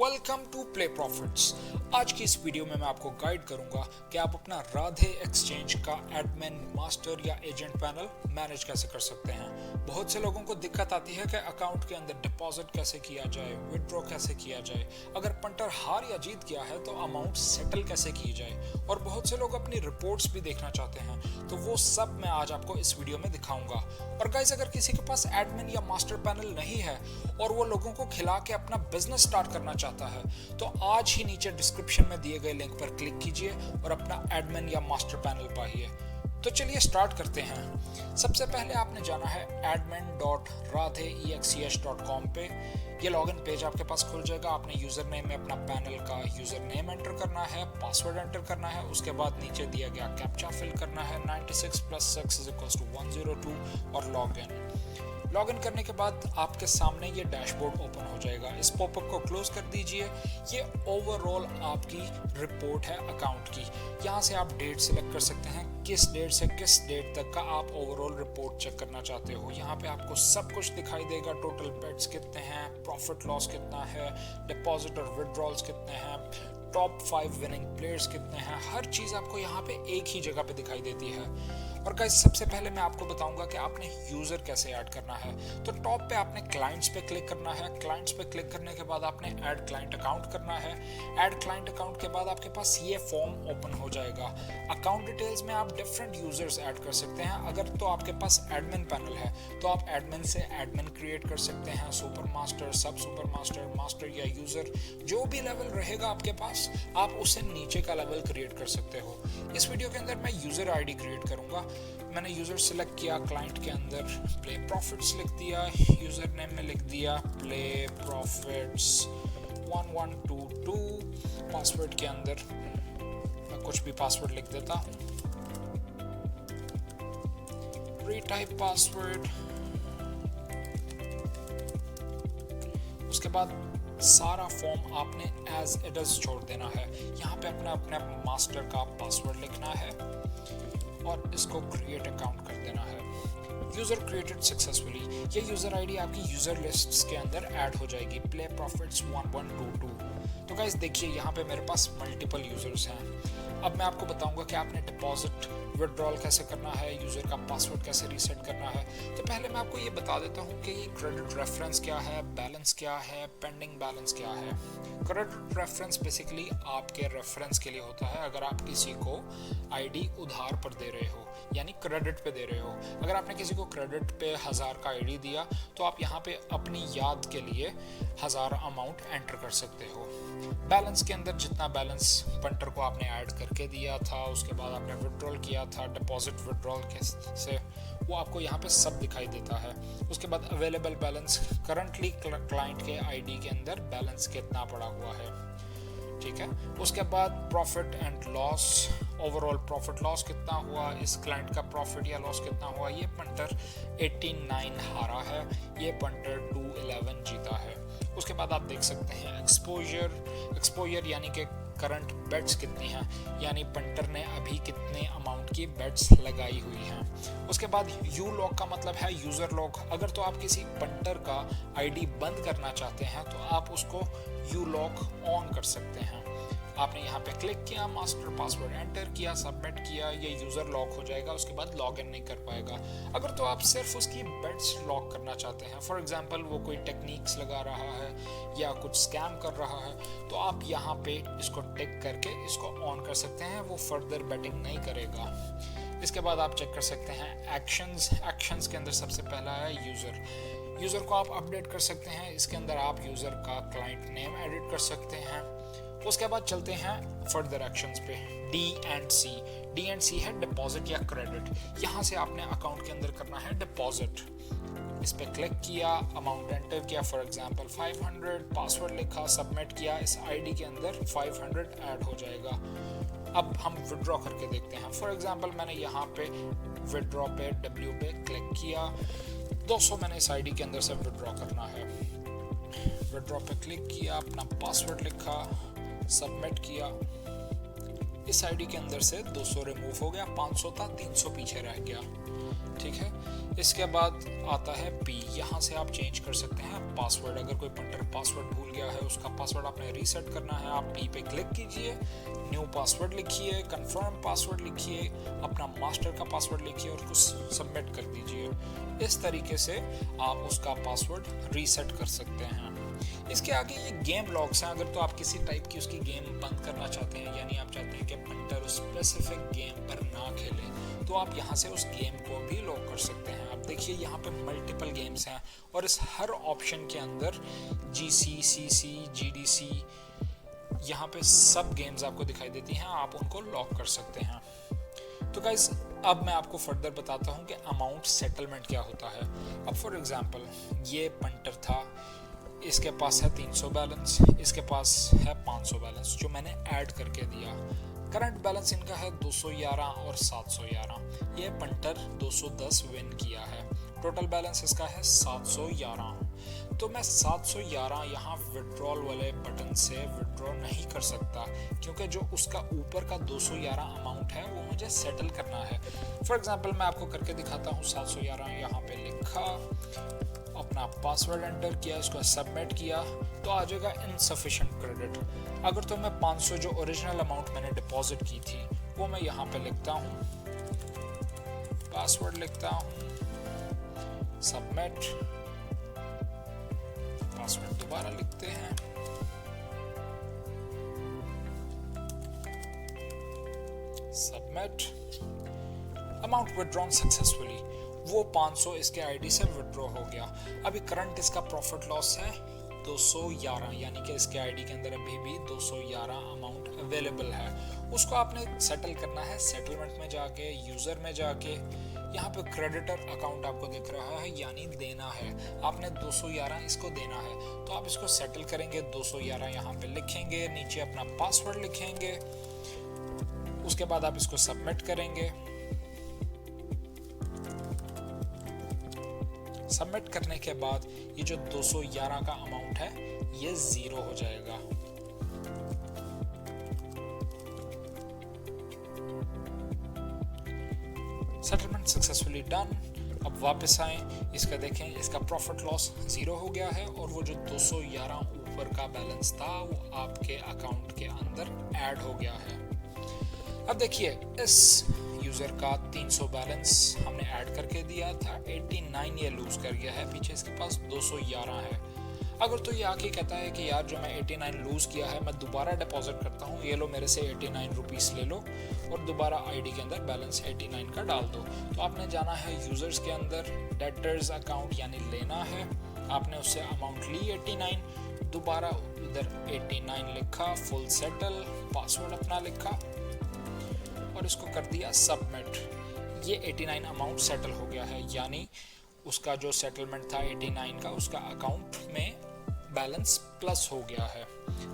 Welcome to play profits. आज की इस वीडियो में मैं आपको गाइड करूंगा कि आप अपना राधे एक्सचेंज का एडमिन, मास्टर या एजेंट पैनल मैनेज कैसे कर सकते हैं। बहुत से लोगों को दिक्कत आती है कि अकाउंट के अंदर डिपॉजिट कैसे किया जाए, विड्रॉ कैसे किया जाए, अगर पंटर हार या जीत गया है तो अमाउंट सेटल कैसे की जाए, और बहुत से लोग अपनी रिपोर्ट्स भी देखना चाहते हैं। तो वो सब मैं आज आपको इस वीडियो में दिखाऊंगा। और गाइस, अगर किसी के पास एडमिन या मास्टर पैनल नहीं है और वो लोगों को खिला के अपना बिजनेस स्टार्ट करना चाहता है, तो आज ही नीचे डिस्क्रिप्शन में दिए गए लिंक पर क्लिक कीजिए और अपना एडमिन या मास्टर पैनल पाइए। तो चलिए स्टार्ट करते हैं। सबसे पहले आपने जाना है admin.radheexch.com पे। ये लॉगिन पेज आपके पास खुल जाएगा। आपने यूजर नेम में अपना पैनल का यूजर नेम एंटर करना है, पासवर्ड एंटर करना है, उसके बाद नीचे दिया गया कैप्चा फिल करना है 96 + 6 = 102 और लॉगिन करने के बाद आपके सामने ये डैशबोर्ड ओपन हो जाएगा। इस पॉपअप को क्लोज कर दीजिए। ये ओवरऑल आपकी रिपोर्ट है अकाउंट की। यहाँ से आप डेट सिलेक्ट कर सकते हैं, किस डेट से किस डेट तक का आप ओवरऑल रिपोर्ट चेक करना चाहते हो। यहाँ पे आपको सब कुछ दिखाई देगा। टोटल बेट्स कितने हैं, प्रॉफिट लॉस कितना है, डिपॉजिट और विड्रॉल्स कितने हैं, टॉप 5 विनिंग प्लेयर्स कितने हैं। हर चीज़ आपको यहाँ पे एक ही जगह पे दिखाई देती है। और गाइस, सबसे पहले मैं आपको बताऊंगा कि आपने यूजर कैसे ऐड करना है। तो टॉप पे आपने क्लाइंट्स पे क्लिक करना है। क्लाइंट्स पे क्लिक करने के बाद आपने ऐड क्लाइंट अकाउंट करना है। ऐड क्लाइंट अकाउंट के बाद आपके पास ये फॉर्म ओपन हो जाएगा। अकाउंट डिटेल्स में आप डिफरेंट यूजर्स ऐड कर सकते हैं। अगर तो आपके पास एडमिन पैनल है तो आप एडमिन से एडमिन क्रिएट कर सकते हैं, सुपर मास्टर, सब सुपर मास्टर, मास्टर या यूजर, जो भी लेवल रहेगा आपके पास आप उससे नीचे का लेवल क्रिएट कर सकते हो। इस वीडियो के अंदर मैं यूजर आईडी क्रिएट करूंगा। मैंने यूजर सिलेक्ट किया, क्लाइंट के अंदर प्ले प्रॉफिट्स लिख दिया, यूजर नेम में लिख दिया प्ले प्रॉफिट्स 1122, पासवर्ड के अंदर मैं कुछ भी पासवर्ड लिख देता हूँ, रीटाइप पासवर्ड। उसके बाद सारा फॉर्म आपने एज इट इज छोड़ देना है। यहाँ पे अपने मास्टर का पासवर्ड लिखना है और इसको क्रिएट अकाउंट कर देना है। User created successfully. ये यूजर आईडी आपकी यूजर लिस्ट्स के अंदर ऐड हो जाएगी, प्ले प्रॉफिट्स 1122। तो गाइस देखिए, यहाँ पे मेरे पास मल्टीपल यूजर्स हैं। अब मैं आपको बताऊंगा कि आपने डिपॉजिट, विड्रॉल कैसे करना है, यूजर का पासवर्ड कैसे रीसेट करना है। तो पहले मैं आपको ये बता देता हूँ कि ये क्रेडिट रेफरेंस क्या है, बैलेंस क्या है, पेंडिंग बैलेंस क्या है। क्रेडिट रेफरेंस बेसिकली आपके रेफरेंस के लिए होता है। अगर आप किसी को आईडी उधार पर दे रहे हो, यानी क्रेडिट पे दे रहे हो। अगर आपने किसी को क्रेडिट पे 1000 का आईडी दिया तो आप यहाँ पे अपनी याद के लिए 1000 अमाउंट एंटर कर सकते हो। बैलेंस के अंदर जितना बैलेंस पंटर को आपने ऐड करके दिया था, उसके बाद आपने विड्रॉल किया था, डिपॉजिट विड्रॉल से, वो आपको यहाँ पे सब दिखाई देता है। उसके बाद अवेलेबल बैलेंस, करंटली क्लाइंट के आईडी के अंदर बैलेंस कितना पड़ा हुआ है, ठीक है। उसके बाद profit and loss, overall profit loss कितना हुआ, इस क्लाइंट का प्रॉफिट या लॉस कितना हुआ। ये पंटर 89 हारा है, ये पंटर 211 जीता है। उसके बाद आप देख सकते हैं एक्सपोजर यानी कि करंट बेट्स कितनी हैं, यानी पंटर ने अभी कितने अमाउंट की बेट्स लगाई हुई हैं। उसके बाद यू लॉक का मतलब है यूजर लॉक। अगर तो आप किसी पंटर का आईडी बंद करना चाहते हैं तो आप उसको यू लॉक ऑन कर सकते हैं। आपने यहाँ पे क्लिक किया, मास्टर पासवर्ड एंटर किया, सबमिट किया, ये यूजर लॉक हो जाएगा। उसके बाद लॉग इन नहीं कर पाएगा। अगर तो आप सिर्फ उसकी बेट्स लॉक करना चाहते हैं, फॉर एग्जांपल वो कोई टेक्निक्स लगा रहा है या कुछ स्कैम कर रहा है, तो आप यहाँ पे इसको टिक करके इसको ऑन कर सकते हैं। वो फर्दर बेटिंग नहीं करेगा। इसके बाद आप चेक कर सकते हैं एक्शंस के अंदर सबसे पहला है यूजर को आप अपडेट कर सकते हैं। इसके अंदर आप यूजर का क्लाइंट नेम एडिट कर सकते हैं। उसके बाद चलते हैं फर्दर एक्शंस पे। डी एंड सी है डिपॉजिट या क्रेडिट। यहाँ से आपने अकाउंट के अंदर करना है डिपॉजिट। इस पे क्लिक किया, अमाउंट एंटर किया, फॉर एग्जांपल 500, पासवर्ड लिखा, सबमिट किया, इस आईडी के अंदर 500 ऐड हो जाएगा। अब हम विड्रॉ करके देखते हैं। फॉर एग्जांपल मैंने यहाँ पे विड्रॉ पे W पे क्लिक किया, 200 मैंने इस आईडी के अंदर से विड्रॉ करना है। विड्रॉ पे क्लिक किया, अपना पासवर्ड लिखा, सबमिट किया, इस आईडी के अंदर से 200 रिमूव हो गया, 500 था, 300 पीछे रह गया। ठीक है, इसके बाद आता है P। यहाँ से आप चेंज कर सकते हैं पासवर्ड। अगर कोई पंटर पासवर्ड भूल गया है, उसका पासवर्ड आपने रीसेट करना है, आप P पे क्लिक कीजिए, न्यू पासवर्ड लिखिए, कंफर्म पासवर्ड लिखिए, अपना मास्टर का पासवर्ड लिखिए और उसको सबमिट कर दीजिए। इस तरीके से आप उसका पासवर्ड रीसेट कर सकते हैं। इसके आगे ये गेम लॉक्स हैं। अगर तो आप किसी टाइप की उसकी गेम बंद करना चाहते हैं, यानी आप चाहते हैं कि पंटर उस स्पेसिफिक गेम पर ना खेले, तो आप यहाँ से उस गेम को भी लॉक कर सकते हैं। आप देखिए यहाँ पे मल्टीपल गेम्स हैं और इस हर ऑप्शन के अंदर GC, CC, GDC, यहाँ पे सब गेम्स आपको दिखाई देती हैं, आप उनको लॉक कर सकते हैं। तो गाइस, अब मैं आपको फर्दर बताता हूँ कि अमाउंट सेटलमेंट क्या होता है। अब फॉर एग्जांपल ये पंटर था, इसके पास है 300 बैलेंस, इसके पास है 500 बैलेंस जो मैंने ऐड करके दिया। करंट बैलेंस इनका है 211 और 711। ये पंटर 210 विन किया है। टोटल बैलेंस इसका है 711। तो मैं 711 यहाँ विड्रॉल वाले बटन से विड्रॉ नहीं कर सकता, क्योंकि जो उसका ऊपर का 211 अमाउंट है वो मुझे सेटल करना है। फॉर एग्जांपल मैं आपको करके दिखाता हूँ। 711 यहाँ पे लिखा, अपना पासवर्ड एंटर किया, इसको सबमिट किया, तो आ जाएगा इनसफिशिएंट क्रेडिट। अगर तो मैं 500 जो ओरिजिनल अमाउंट मैंने डिपॉजिट की थी वो मैं यहाँ पे लिखता हूँ, पासवर्ड लिखता हूँ, सबमिट, पासवर्ड दोबारा लिखते हैं, सबमिट, अमाउंट विड्रॉन सक्सेसफुली। वो 500 इसके आईडी से विड्रॉ हो गया। अभी करंट इसका प्रॉफिट लॉस है 211, यानी कि इसके आईडी के अंदर अभी भी 211 अमाउंट अवेलेबल है। उसको आपने सेटल करना है सेटलमेंट में जाके, यूजर में जाके। यहाँ पे क्रेडिटर अकाउंट आपको दिख रहा है, यानी देना है। आपने 211 इसको देना है, तो आप इसको सेटल करेंगे। 211 यहाँ पे लिखेंगे, नीचे अपना पासवर्ड लिखेंगे, उसके बाद आप इसको सबमिट करेंगे। सबमिट करने के बाद ये जो 211 का अमाउंट है ये 0 हो जाएगा। Settlement successfully done. अब वापस आए, इसका देखें, इसका प्रॉफिट लॉस 0 हो गया है और वो जो 211 ऊपर का बैलेंस था वो आपके अकाउंट के अंदर ऐड हो गया है। अब देखिए, इस यूजर का 300 बैलेंस हमने ऐड करके दिया था, 89 ये लूज कर गया है, पीछे इसके पास 211 है। अगर तो ये आके कहता है कि यार जो मैं 89 लूज किया है मैं दोबारा डिपॉजिट करता हूँ, ये लो मेरे से 89 रुपीस ले लो और दोबारा आईडी के अंदर बैलेंस 89 का डाल दो, तो आपने जाना है यूजर्स के अंदर, डेटर्स अकाउंट यानी लेना है, आपने उससे अमाउंट ली 89, दोबारा उधर 89 लिखा, फुल सेटल, पासवर्ड अपना लिखा और इसको कर दिया सबमिट। ये 89 अमाउंट सेटल हो गया है, यानी उसका जो सेटलमेंट था 89 का, उसका अकाउंट में बैलेंस प्लस हो गया है,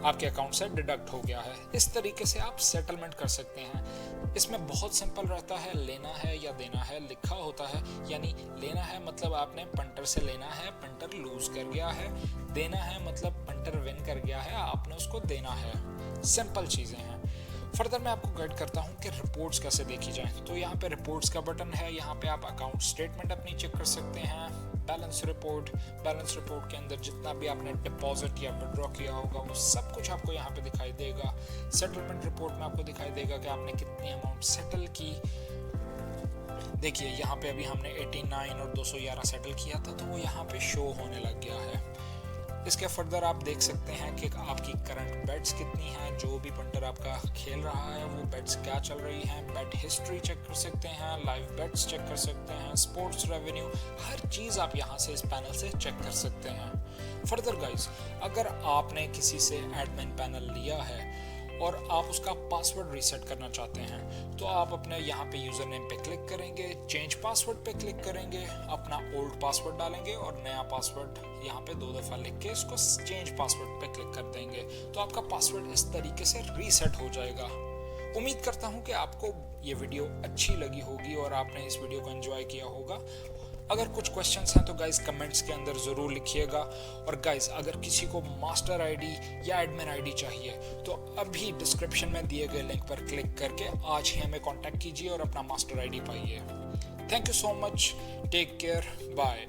आपके अकाउंट से डिडक्ट हो गया है। इस तरीके से आप सेटलमेंट कर सकते हैं। इसमें बहुत सिंपल रहता है, लेना है या देना है लिखा होता है, यानी लेना है मतलब आपने पंटर से लेना है, पंटर लूज कर गया है, देना है मतलब पंटर विन कर गया है, आपने उसको देना है। सिंपल चीज़ें हैं। फर्दर मैं आपको गाइड करता हूँ कि रिपोर्ट्स कैसे देखी जाए। तो यहाँ पे रिपोर्ट्स का बटन है, यहाँ पे आप अकाउंट स्टेटमेंट अपनी चेक कर सकते हैं, बैलेंस रिपोर्ट के अंदर जितना भी आपने डिपॉजिट या विड्रॉ किया होगा वो सब कुछ आपको यहाँ पे दिखाई देगा। सेटलमेंट रिपोर्ट में आपको दिखाई देगा कि आपने कितनी अमाउंट सेटल की। देखिए यहाँ पे अभी हमने 89 और 211 सेटल किया था, तो वो यहाँ पे शो होने लग गया है। इसके फर्दर आप देख सकते हैं कि आपकी करंट बेट्स कितनी हैं, जो भी पंटर आपका खेल रहा है वो बेट्स क्या चल रही हैं, बेट हिस्ट्री चेक कर सकते हैं, लाइव बेट्स चेक कर सकते हैं, स्पोर्ट्स रेवेन्यू, हर चीज़ आप यहाँ से इस पैनल से चेक कर सकते हैं। फर्दर गाइस, अगर आपने किसी से एडमिन पैनल लिया है और आप उसका पासवर्ड रीसेट करना चाहते हैं, तो आप अपने यहाँ पे यूज़र नेम पे क्लिक करेंगे, चेंज पासवर्ड पे क्लिक करेंगे, अपना ओल्ड पासवर्ड डालेंगे और नया पासवर्ड यहाँ पे 2 दफ़ा लिख के इसको चेंज पासवर्ड पे क्लिक कर देंगे, तो आपका पासवर्ड इस तरीके से रीसेट हो जाएगा। उम्मीद करता हूँ कि आपको ये वीडियो अच्छी लगी होगी और आपने इस वीडियो को एंजॉय किया होगा। अगर कुछ क्वेश्चंस हैं तो गाइज कमेंट्स के अंदर ज़रूर लिखिएगा। और गाइज अगर किसी को मास्टर आईडी या एडमिन आईडी चाहिए तो अभी डिस्क्रिप्शन में दिए गए लिंक पर क्लिक करके आज ही हमें कांटेक्ट कीजिए और अपना मास्टर आईडी पाइए। Thank you so much, take care, bye.